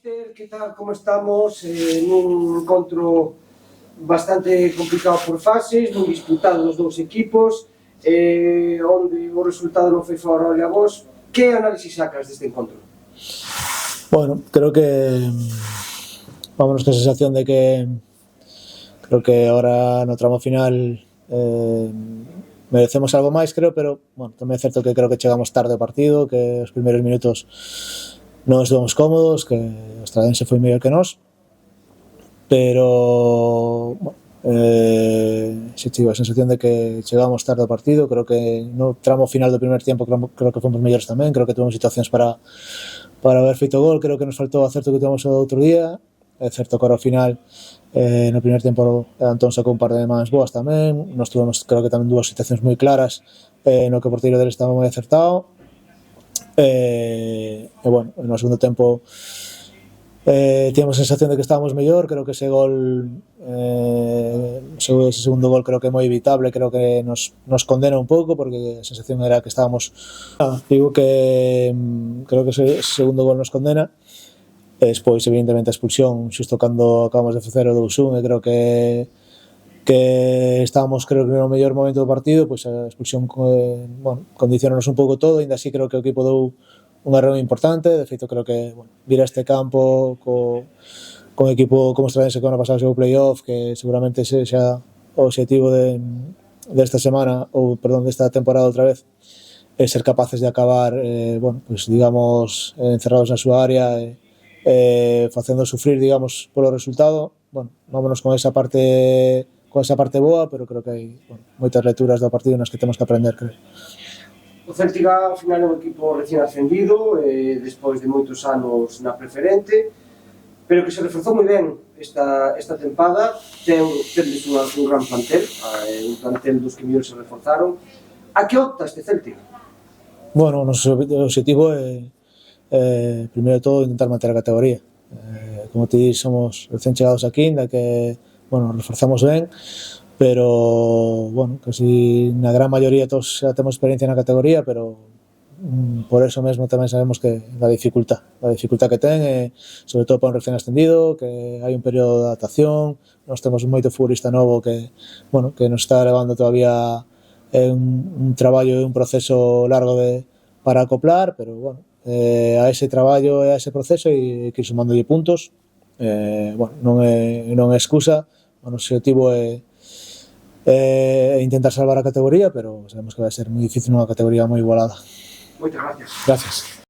Míster, que tal, como estamos? Nun encontro bastante complicado por fases, moi disputado dos dous equipos, onde o resultado non foi favorable a vos. Que análisis sacas deste encontro? Bueno, creo que vámonos con a sensación de que creo que ahora no tramo final merecemos algo máis, creo, pero bueno, tamén é certo que creo que chegamos tarde ao partido, que os primeiros minutos non estuvemos cómodos, que o Estradense foi mellor que nós, pero bueno, se tive a sensación de que chegamos tarde ao partido. Creo que no tramo final do primer tempo creo que fomos mellores tamén, creo que tuvemos situacións para haber feito gol, creo que nos faltou a certo que tivemos o outro día. É certo que ao final no primer tempo Antón sacou un par de mans boas tamén, nos tuvemos creo que tamén dúas situacións moi claras no que o porteiro dele estaba moi acertado, e bueno, no segundo tempo tínhamos a sensación de que estábamos mellor. Creo que ese gol, ese segundo gol creo que é moi evitable, creo que nos condena un pouco, porque a sensación era que estábamos, digo que creo que ese segundo gol nos condena. Despois, evidentemente, a expulsión xusto cando acabamos de facer o 2-1, e creo que estábamos, creo que no mellor momento do partido, pois a expulsión bueno, condicionanos un pouco todo. Ainda así creo que o equipo dou un erro importante. De feito, creo que bueno, vir a este campo con equipo como Estradense que ano pasado chegou playoff, que seguramente sexa o objetivo desta semana, ou perdón, desta temporada outra vez, é ser capaces de acabar bueno, pues, digamos, encerrados na súa área facendo sufrir, digamos, polo resultado. Bueno, vámonos con esa parte boa, pero creo que hai bueno, moitas lecturas do partido nas que temos que aprender, creo. O Céltiga, ao final, é un equipo recién ascendido, despois de moitos anos na preferente, pero que se reforzou moi ben esta tempada. Tendes un gran plantel, un plantel dos que mellor se reforzaron. A que opta este Céltiga? Bueno, o noso objetivo é primeiro de todo intentar manter a categoría. Como te dis, somos recén chegados aquí, ainda que bueno, reforzamos ben, pero bueno, casi na gran maioría todos xa temos experiencia na categoría, pero por eso mesmo tamén sabemos que a dificultad que ten, sobre todo para un recén ascendido, que hai un período de adaptación. Nós temos moito futbolista novo que bueno, que nos está levando todavía un traballo e un proceso largo para acoplar, pero bueno, a ese traballo e a ese proceso e que ir sumándolle puntos. Bueno, non é excusa. O noso objetivo é intentar salvar a categoría, pero sabemos que vai ser moi difícil nunha categoría moi igualada. Moitas gracias. Gracias.